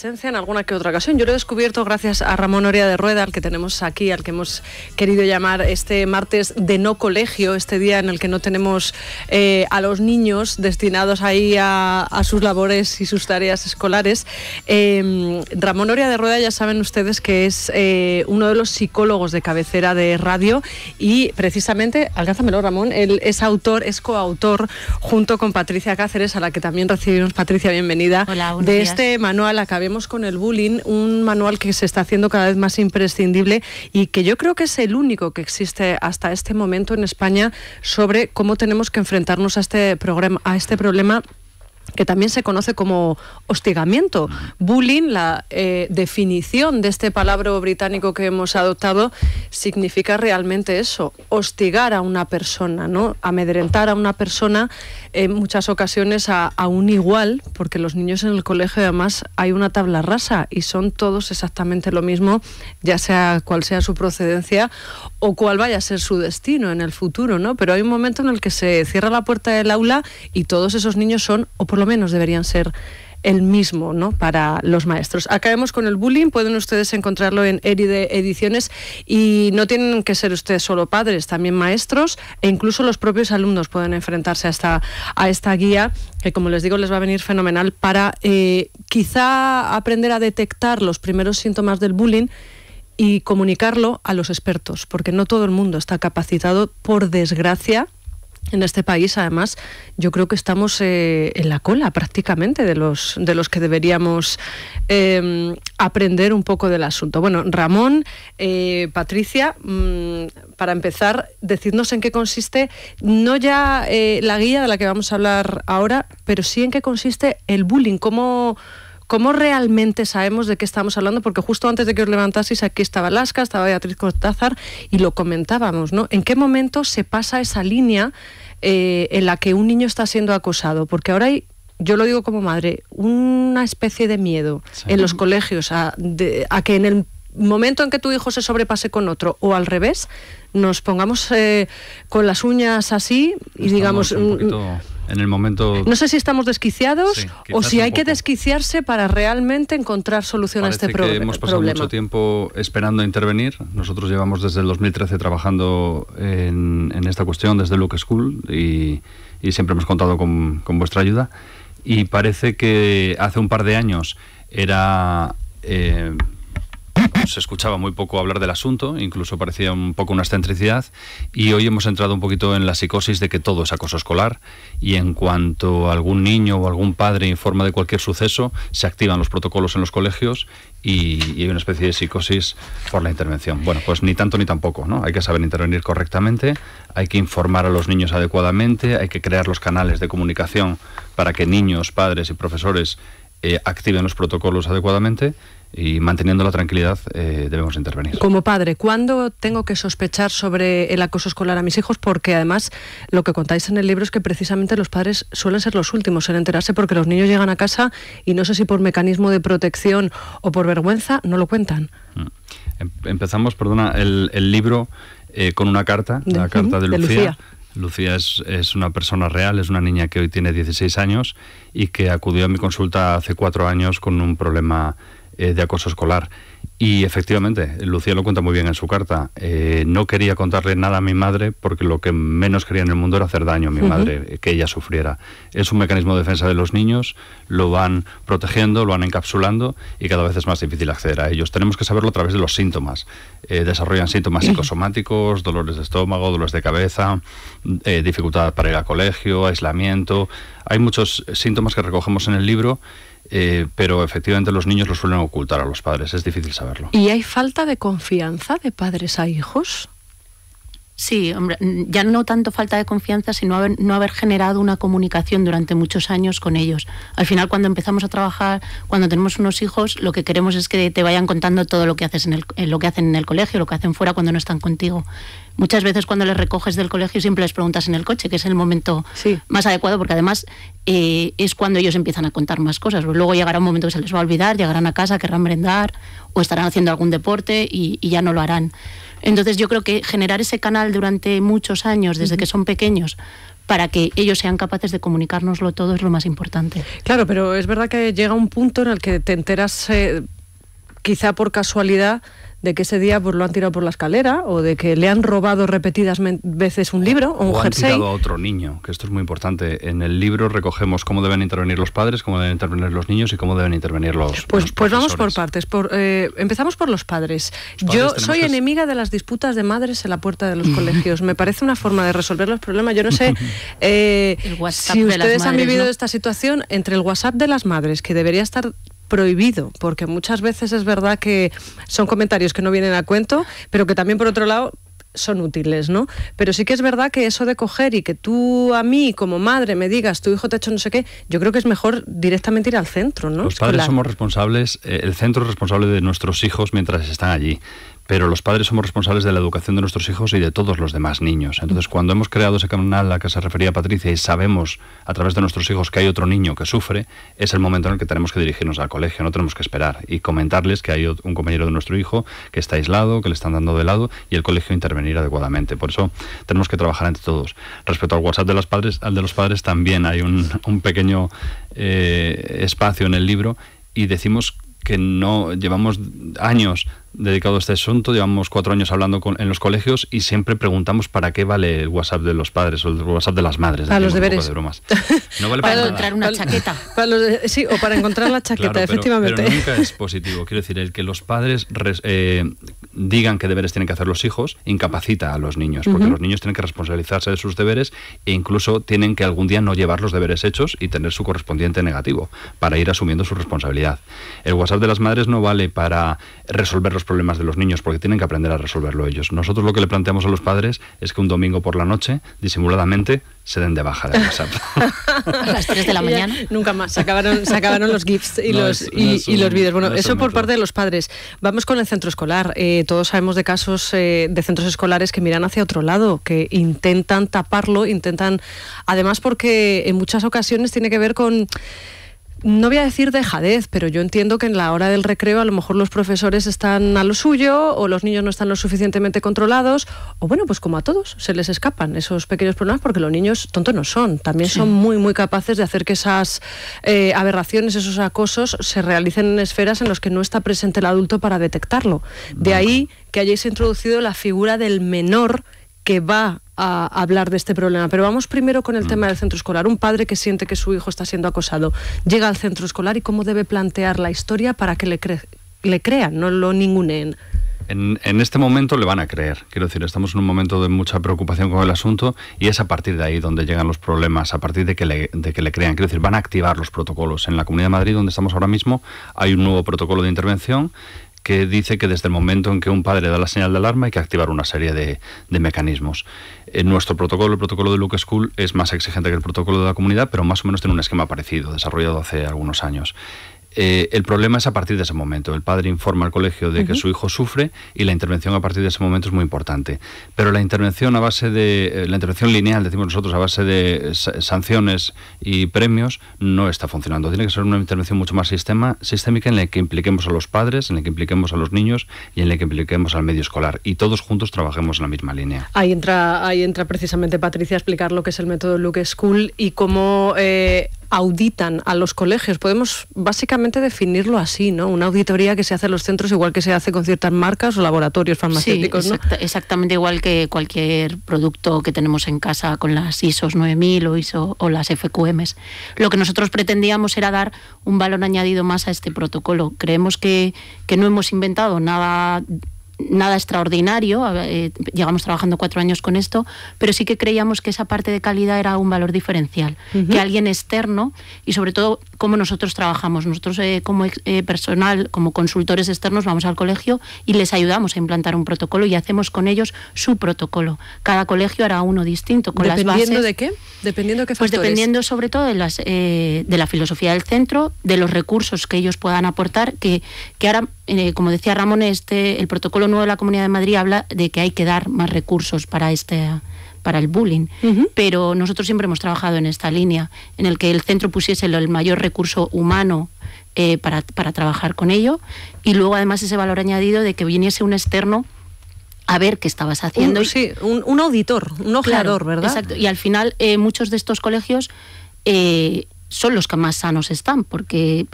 presencia en alguna que otra ocasión. Yo lo he descubierto gracias a Ramón Oria de Rueda, al que tenemos aquí, al que hemos querido llamar este martes de no colegio, este día en el que no tenemos a los niños destinados ahí a sus labores y sus tareas escolares. Ramón Oria de Rueda, ya saben ustedes que es uno de los psicólogos de cabecera de radio y precisamente, alcánzamelo Ramón, él es coautor junto con Patricia Cáceres, a la que también recibimos. Patricia, bienvenida. Hola, de días. Este manual Acabemos con el bullying, un manual que se está haciendo cada vez más imprescindible y que yo creo que es el único que existe hasta este momento en España sobre cómo tenemos que enfrentarnos a este problema que también se conoce como hostigamiento. Bullying, la definición de este palabra británico que hemos adoptado, significa realmente eso, hostigar a una persona, ¿no? Amedrentar a una persona, en muchas ocasiones a un igual, porque los niños en el colegio además hay una tabla rasa y son todos exactamente lo mismo, ya sea cual sea su procedencia o cuál vaya a ser su destino en el futuro, ¿no? Pero hay un momento en el que se cierra la puerta del aula y todos esos niños son, o por lo menos deberían ser, el mismo, ¿no?, para los maestros. Acabemos con el bullying, pueden ustedes encontrarlo en Eride Ediciones y no tienen que ser ustedes solo padres, también maestros e incluso los propios alumnos pueden enfrentarse a esta guía que, como les digo, les va a venir fenomenal para quizá aprender a detectar los primeros síntomas del bullying y comunicarlo a los expertos, porque no todo el mundo está capacitado, por desgracia. En este país, además, yo creo que estamos en la cola prácticamente de los que deberíamos aprender un poco del asunto. Bueno, Ramón, Patricia, para empezar, decidnos en qué consiste, no ya la guía de la que vamos a hablar ahora, pero sí en qué consiste el bullying, ¿Cómo realmente sabemos de qué estamos hablando? Porque justo antes de que os levantaseis, aquí estaba Lasca, estaba Beatriz Cortázar y lo comentábamos, ¿no? ¿En qué momento se pasa esa línea en la que un niño está siendo acosado? Porque ahora hay, yo lo digo como madre, una especie de miedo en los colegios a que en el momento en que tu hijo se sobrepase con otro o al revés, nos pongamos con las uñas así y digamos... un poquito en el momento... No sé si estamos desquiciados o si hay que desquiciarse para realmente encontrar solución a este problema. Hemos pasado mucho tiempo esperando a intervenir. Nosotros llevamos desde el 2013 trabajando en esta cuestión desde Luke School y siempre hemos contado con vuestra ayuda. Y parece que hace un par de años era... se escuchaba muy poco hablar del asunto, incluso parecía un poco una excentricidad, y hoy hemos entrado un poquito en la psicosis de que todo es acoso escolar y en cuanto algún niño o algún padre informa de cualquier suceso, se activan los protocolos en los colegios y hay una especie de psicosis por la intervención. Bueno, pues ni tanto ni tampoco, ¿no? Hay que saber intervenir correctamente, hay que informar a los niños adecuadamente, hay que crear los canales de comunicación para que niños, padres y profesores activen los protocolos adecuadamente. Y manteniendo la tranquilidad debemos intervenir. Como padre, ¿cuándo tengo que sospechar sobre el acoso escolar a mis hijos? Porque además lo que contáis en el libro es que precisamente los padres suelen ser los últimos en enterarse, porque los niños llegan a casa y no sé si por mecanismo de protección o por vergüenza no lo cuentan. Empezamos, el libro con una carta, la carta de Lucía. Lucía es una persona real, es una niña que hoy tiene 16 años y que acudió a mi consulta hace 4 años con un problema de acoso escolar. Y efectivamente, Lucía lo cuenta muy bien en su carta. No quería contarle nada a mi madre porque lo que menos quería en el mundo era hacer daño a mi madre, que ella sufriera. Es un mecanismo de defensa de los niños, lo van protegiendo, lo van encapsulando y cada vez es más difícil acceder a ellos. Tenemos que saberlo a través de los síntomas. Desarrollan síntomas psicosomáticos, dolores de estómago, dolores de cabeza, dificultad para ir al colegio, aislamiento. Hay muchos síntomas que recogemos en el libro. Pero efectivamente los niños lo suelen ocultar a los padres, es difícil saberlo. ¿Y hay falta de confianza de padres a hijos? Sí, hombre, ya no tanto falta de confianza, sino no haber generado una comunicación durante muchos años con ellos. Al final, cuando empezamos a trabajar, cuando tenemos unos hijos, lo que queremos es que te vayan contando todo lo que haces lo que hacen en el colegio, lo que hacen fuera cuando no están contigo. Muchas veces cuando les recoges del colegio siempre les preguntas en el coche, que es el momento más adecuado, porque además es cuando ellos empiezan a contar más cosas. Pues luego llegará un momento que se les va a olvidar, llegarán a casa, querrán merendar o estarán haciendo algún deporte y ya no lo harán. Entonces yo creo que generar ese canal durante muchos años, desde que son pequeños, para que ellos sean capaces de comunicárnoslo todo es lo más importante. Claro, pero es verdad que llega un punto en el que te enteras, quizá por casualidad, de que ese día pues lo han tirado por la escalera, o de que le han robado repetidas veces un libro o un jersey. O han tirado a otro niño, que esto es muy importante. En el libro recogemos cómo deben intervenir los padres, cómo deben intervenir los niños y cómo deben intervenir los Pues vamos por partes. Empezamos por los padres. Yo soy enemiga de las disputas de madres en la puerta de los colegios. Me parece una forma de resolver los problemas. Yo no sé si ustedes han vivido esta situación entre el WhatsApp de las madres, que debería estar prohibido, porque muchas veces es verdad que son comentarios que no vienen a cuento, pero que también por otro lado son útiles, ¿no? Pero sí que es verdad que eso de coger y que tú a mí como madre me digas tu hijo te ha hecho no sé qué, yo creo que es mejor directamente ir al centro, ¿no? Los padres somos responsables, el centro es responsable de nuestros hijos mientras están allí. Pero los padres somos responsables de la educación de nuestros hijos y de todos los demás niños. Entonces, cuando hemos creado ese canal a que se refería Patricia y sabemos a través de nuestros hijos que hay otro niño que sufre, es el momento en el que tenemos que dirigirnos al colegio, no tenemos que esperar y comentarles que hay un compañero de nuestro hijo que está aislado, que le están dando de lado y el colegio intervenir adecuadamente. Por eso tenemos que trabajar entre todos. Respecto al WhatsApp de los padres también hay un pequeño espacio en el libro y decimos que no llevamos años dedicado a este asunto, llevamos 4 años hablando en los colegios y siempre preguntamos para qué vale el WhatsApp de los padres o el WhatsApp de las madres. Para los deberes. De bromas. No vale para encontrar una chaqueta. Sí, o para encontrar la chaqueta, claro, efectivamente. Pero nunca es positivo. Quiero decir, el que los padres digan qué deberes tienen que hacer los hijos incapacita a los niños, porque los niños tienen que responsabilizarse de sus deberes e incluso tienen que algún día no llevar los deberes hechos y tener su correspondiente negativo para ir asumiendo su responsabilidad. El WhatsApp de las madres no vale para resolver los problemas de los niños, porque tienen que aprender a resolverlo ellos. Nosotros lo que le planteamos a los padres es que un domingo por la noche, disimuladamente, se den de baja de WhatsApp. A las 3 de la mañana. Nunca más. Se acabaron los GIFs y los vídeos. Bueno, eso por parte de los padres. Vamos con el centro escolar. Todos sabemos de casos de centros escolares que miran hacia otro lado, que intentan taparlo, además porque en muchas ocasiones tiene que ver con... No voy a decir dejadez, pero yo entiendo que en la hora del recreo a lo mejor los profesores están a lo suyo o los niños no están lo suficientemente controlados o bueno, pues como a todos, se les escapan esos pequeños problemas porque los niños tontos no son. También son muy, muy capaces de hacer que esas aberraciones, esos acosos se realicen en esferas en las que no está presente el adulto para detectarlo. De ahí que hayáis introducido la figura del menor que va a hablar de este problema. Pero vamos primero con el tema del centro escolar. Un padre que siente que su hijo está siendo acosado llega al centro escolar y cómo debe plantear la historia para que le crean, no lo ninguneen. En este momento le van a creer. Quiero decir, estamos en un momento de mucha preocupación con el asunto y es a partir de ahí donde llegan los problemas, a partir de que le crean. Quiero decir, van a activar los protocolos. En la Comunidad de Madrid, donde estamos ahora mismo, hay un nuevo protocolo de intervención que dice que desde el momento en que un padre da la señal de alarma hay que activar una serie de mecanismos. Nuestro protocolo, el protocolo de Luke School, es más exigente que el protocolo de la comunidad, pero más o menos tiene un esquema parecido, desarrollado hace algunos años. El problema es a partir de ese momento. El padre informa al colegio de que su hijo sufre y la intervención a partir de ese momento es muy importante. Pero la intervención la intervención lineal, decimos nosotros, a base de sanciones y premios, no está funcionando. Tiene que ser una intervención mucho más sistémica en la que impliquemos a los padres, en la que impliquemos a los niños y en la que impliquemos al medio escolar. Y todos juntos trabajemos en la misma línea. Ahí entra precisamente Patricia a explicar lo que es el método Luke School y cómo auditan a los colegios. Podemos básicamente definirlo así, ¿no? Una auditoría que se hace en los centros igual que se hace con ciertas marcas o laboratorios farmacéuticos, ¿no? Exactamente igual que cualquier producto que tenemos en casa con las ISOs 9000 o las FQMs. Lo que nosotros pretendíamos era dar un valor añadido más a este protocolo. Creemos que no hemos inventado nada extraordinario, llevamos trabajando 4 años con esto, pero sí que creíamos que esa parte de calidad era un valor diferencial, que alguien externo y sobre todo cómo nosotros trabajamos. Nosotros como personal, como consultores externos vamos al colegio y les ayudamos a implantar un protocolo y hacemos con ellos su protocolo. Cada colegio hará uno distinto con las bases. ¿Dependiendo de qué? ¿Dependiendo de qué factores? Pues dependiendo sobre todo de la filosofía del centro, de los recursos que ellos puedan aportar, que ahora, como decía Ramón, el protocolo nuevo de la Comunidad de Madrid habla de que hay que dar más recursos para el bullying, pero nosotros siempre hemos trabajado en esta línea, en el que el centro pusiese el mayor recurso humano para trabajar con ello y luego además ese valor añadido de que viniese un externo a ver qué estabas haciendo. Sí, un auditor, un ojeador, claro, ¿verdad? Exacto, y al final muchos de estos colegios son los que más sanos están, porque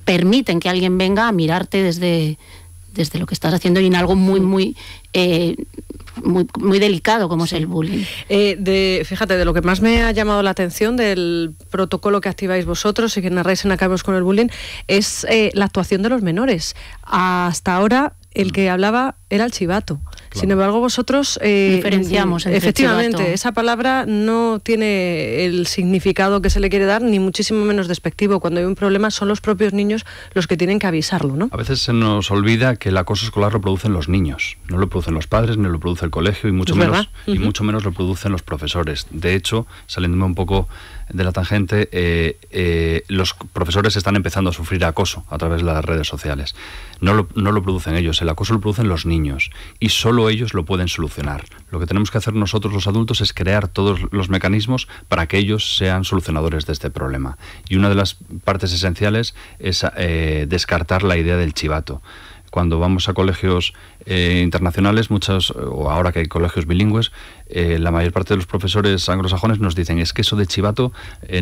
permiten que alguien venga a mirarte desde lo que estás haciendo y en algo muy delicado como es el bullying. Fíjate, de lo que más me ha llamado la atención del protocolo que activáis vosotros y que narráis en Acabemos con el Bullying es la actuación de los menores. Hasta ahora el que hablaba era el chivato. Claro. Sin embargo, vosotros diferenciamos entre efectivamente, chivato. Esa palabra no tiene el significado que se le quiere dar, ni muchísimo menos despectivo. Cuando hay un problema son los propios niños los que tienen que avisarlo, ¿no? A veces se nos olvida que el acoso escolar lo producen los niños, no lo producen los padres, ni lo produce el colegio, y mucho menos lo producen los profesores. De hecho, saliéndome un poco de la tangente, los profesores están empezando a sufrir acoso a través de las redes sociales. No lo producen ellos, el acoso lo producen los niños, y solo ellos lo pueden solucionar. Lo que tenemos que hacer nosotros los adultos es crear todos los mecanismos para que ellos sean solucionadores de este problema. Y una de las partes esenciales es descartar la idea del chivato. Cuando vamos a colegios internacionales, o ahora que hay colegios bilingües, la mayor parte de los profesores anglosajones nos dicen es que eso de chivato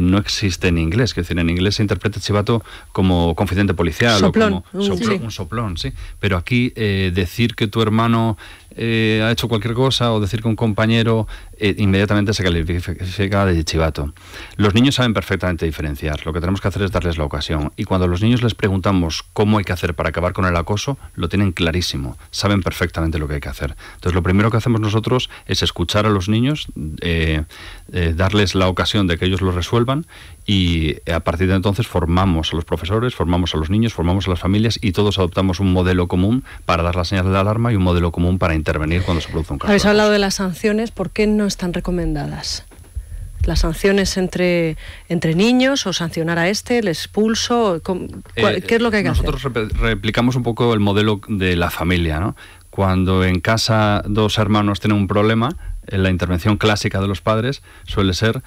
no existe en inglés, que es decir, en inglés se interpreta chivato como confidente policial, soplón, o como un soplón, sí. Pero aquí decir que tu hermano ha hecho cualquier cosa, o decir que un compañero, inmediatamente se califica de chivato. Los niños saben perfectamente diferenciar. Lo que tenemos que hacer es darles la ocasión. Y cuando a los niños les preguntamos cómo hay que hacer para acabar con el acoso, lo tienen clarísimo. Saben perfectamente lo que hay que hacer. Entonces, lo primero que hacemos nosotros es escuchar a los niños, darles la ocasión de que ellos lo resuelvan, y a partir de entonces formamos a los profesores, formamos a los niños, formamos a las familias, y todos adoptamos un modelo común para dar la señal de alarma y un modelo común para intervenir cuando se produce un caso. Habéis hablado de las sanciones. ¿Por qué no están recomendadas? Las sanciones entre niños, o sancionar a el expulso, ¿qué es lo que hay que hacer? Nosotros replicamos un poco el modelo de la familia, ¿no? Cuando en casa dos hermanos tienen un problema, la intervención clásica de los padres suele ser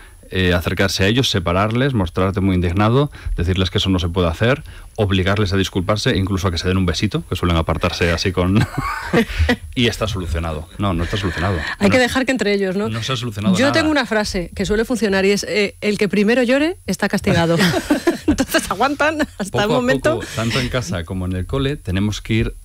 acercarse a ellos, separarles, mostrarte muy indignado, decirles que eso no se puede hacer, obligarles a disculparse, incluso a que se den un besito, que suelen apartarse así con... y está solucionado. No está solucionado. Hay que dejar que entre ellos, ¿no? No se ha solucionado Yo nada. tengo una frase que suele funcionar y es el que primero llore está castigado. Entonces aguantan hasta el momento. Poco, tanto en casa como en el cole, tenemos que ir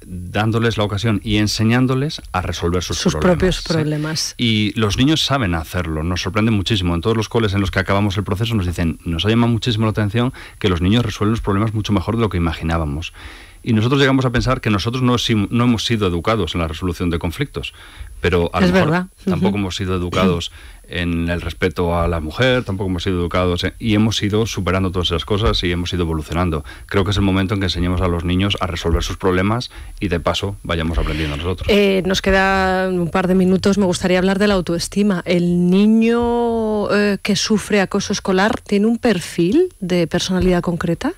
dándoles la ocasión y enseñándoles a resolver sus propios problemas. Y los niños saben hacerlo, nos sorprende muchísimo. En todos los coles en los que acabamos el proceso nos dicen, nos ha llamado muchísimo la atención que los niños resuelven los problemas mucho mejor de lo que imaginábamos. Y nosotros llegamos a pensar que nosotros no hemos sido educados en la resolución de conflictos, pero a lo mejor tampoco hemos sido educados en el respeto a la mujer, tampoco hemos sido educados y hemos ido superando todas esas cosas y hemos ido evolucionando. Creo que es el momento en que enseñemos a los niños a resolver sus problemas y de paso vayamos aprendiendo nosotros. Nos quedan un par de minutos. Me gustaría hablar de la autoestima. ¿El niño que sufre acoso escolar tiene un perfil de personalidad concreta?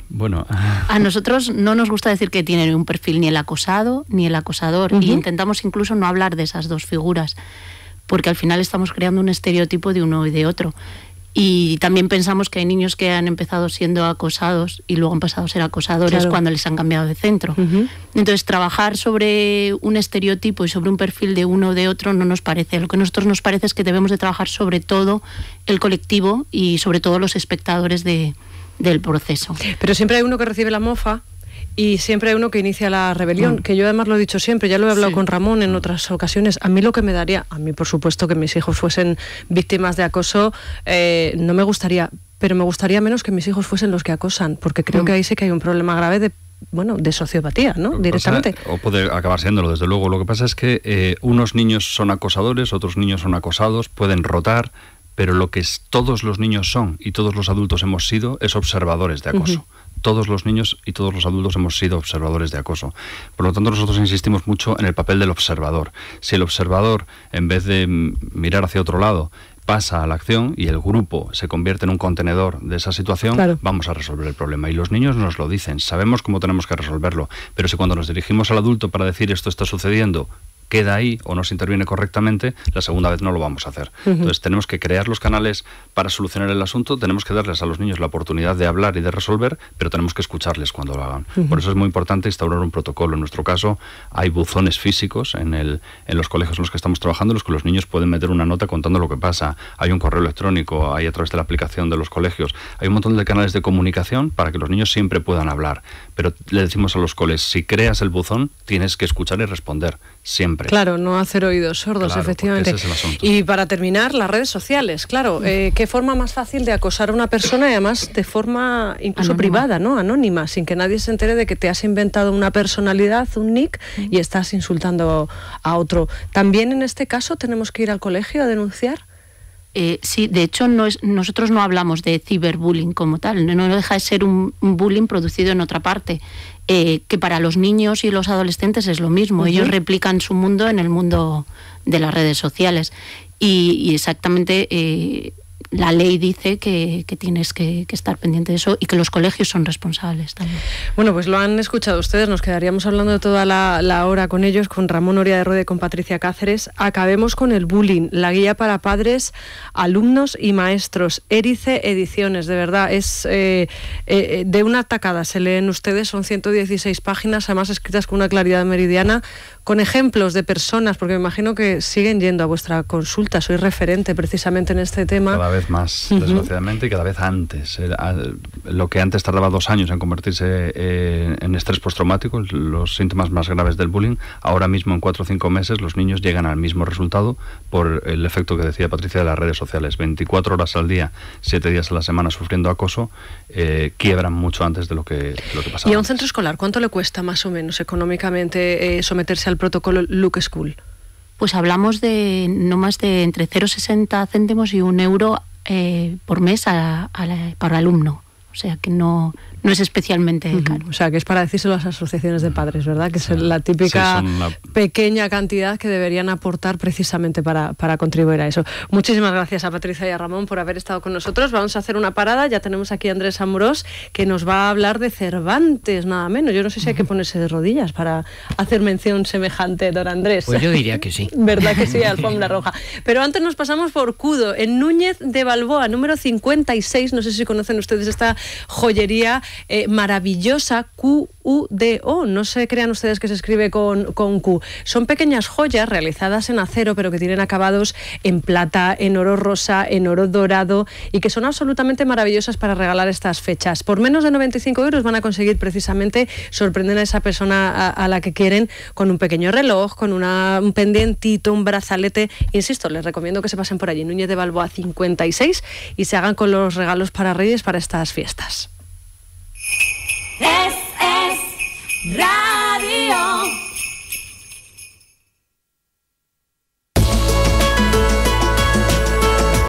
Bueno, a nosotros no nos gusta decir que tiene un perfil ni el acosado ni el acosador, y intentamos incluso no hablar de esas dos figuras, porque al final estamos creando un estereotipo de uno y de otro. Y también pensamos que hay niños que han empezado siendo acosados y luego han pasado a ser acosadores cuando les han cambiado de centro. Entonces, trabajar sobre un estereotipo y sobre un perfil de uno o de otro no nos parece. Lo que a nosotros nos parece es que debemos de trabajar sobre todo el colectivo y sobre todo los espectadores del proceso. Pero siempre hay uno que recibe la mofa y siempre hay uno que inicia la rebelión, que yo además lo he dicho siempre, ya lo he hablado con Ramón en otras ocasiones. A mí lo que me daría, a mí por supuesto que mis hijos fuesen víctimas de acoso, no me gustaría, pero me gustaría menos que mis hijos fuesen los que acosan, porque creo que ahí sí que hay un problema grave de sociopatía, ¿no? Directamente. O puede acabar siéndolo, desde luego. Lo que pasa es que unos niños son acosadores, otros niños son acosados, pueden rotar, pero lo que todos los niños son y todos los adultos hemos sido es observadores de acoso. Todos los niños y todos los adultos hemos sido observadores de acoso. Por lo tanto, nosotros insistimos mucho en el papel del observador. Si el observador, en vez de mirar hacia otro lado, pasa a la acción y el grupo se convierte en un contenedor de esa situación, vamos a resolver el problema. Y los niños nos lo dicen, sabemos cómo tenemos que resolverlo, pero si cuando nos dirigimos al adulto para decir esto está sucediendo, queda ahí o no se interviene correctamente, la segunda vez no lo vamos a hacer. Entonces tenemos que crear los canales para solucionar el asunto, tenemos que darles a los niños la oportunidad de hablar y de resolver, pero tenemos que escucharles cuando lo hagan. Por eso es muy importante instaurar un protocolo. En nuestro caso hay buzones físicos en los colegios en los que estamos trabajando, en los que los niños pueden meter una nota contando lo que pasa. Hay un correo electrónico, hay a través de la aplicación de los colegios, hay un montón de canales de comunicación para que los niños siempre puedan hablar. Pero le decimos a los coles, si creas el buzón, tienes que escuchar y responder, siempre. Claro, no hacer oídos sordos, claro, efectivamente. Ese es el asunto. Y para terminar, las redes sociales, claro, ¿qué forma más fácil de acosar a una persona y además de forma incluso anónima, privada, ¿no? Anónima, sin que nadie se entere de que te has inventado una personalidad, un nick, y estás insultando a otro? ¿También en este caso tenemos que ir al colegio a denunciar? Sí, de hecho nosotros no hablamos de ciberbullying como tal, no deja de ser un bullying producido en otra parte, que para los niños y los adolescentes es lo mismo, ellos replican su mundo en el mundo de las redes sociales y exactamente la ley dice que tienes que estar pendiente de eso y que los colegios son responsables también. Bueno, pues lo han escuchado ustedes, nos quedaríamos hablando toda la hora con ellos, con Ramón Oria de Rode y con Patricia Cáceres. Acabemos con el bullying, la guía para padres, alumnos y maestros. Erice Ediciones, de verdad, es de una tacada, se leen ustedes, son 116 páginas, además escritas con una claridad meridiana, con ejemplos de personas, porque me imagino que siguen yendo a vuestra consulta, soy referente precisamente en este tema. Cada vez más, desgraciadamente, y cada vez antes. Lo que antes tardaba 2 años en convertirse en estrés postraumático, los síntomas más graves del bullying, ahora mismo en 4 o 5 meses los niños llegan al mismo resultado por el efecto que decía Patricia de las redes sociales. 24 horas al día, 7 días a la semana sufriendo acoso, quiebran mucho antes de lo que pasaba. ¿Y a un centro escolar cuánto le cuesta más o menos económicamente someterse al protocolo Look School? Pues hablamos de no más de entre 0,60 céntimos y 1 euro por mes para alumno. O sea que no es especialmente caro. O sea que es para decírselo a las asociaciones de padres, ¿verdad? Que es la típica pequeña cantidad que deberían aportar precisamente para contribuir a eso. Muchísimas gracias a Patricia y a Ramón por haber estado con nosotros. Vamos a hacer una parada. Ya tenemos aquí a Andrés Amorós, que nos va a hablar de Cervantes, nada menos. Yo no sé si hay que ponerse de rodillas para hacer mención semejante, don Andrés. Pues yo diría que sí. ¿Verdad que sí? Alfombra roja. Pero antes nos pasamos por Cudo, en Núñez de Balboa, número 56. No sé si conocen ustedes esta joyería maravillosa, QUDO. No se crean ustedes que se escribe con Q. Son pequeñas joyas realizadas en acero, pero que tienen acabados en plata, en oro rosa, en oro dorado, y que son absolutamente maravillosas para regalar estas fechas. Por menos de 95 euros van a conseguir precisamente sorprender a esa persona a la que quieren con un pequeño reloj, con un pendientito, un brazalete. Insisto, les recomiendo que se pasen por allí, Núñez de Balboa 56, y se hagan con los regalos para Reyes para estas fiestas. Es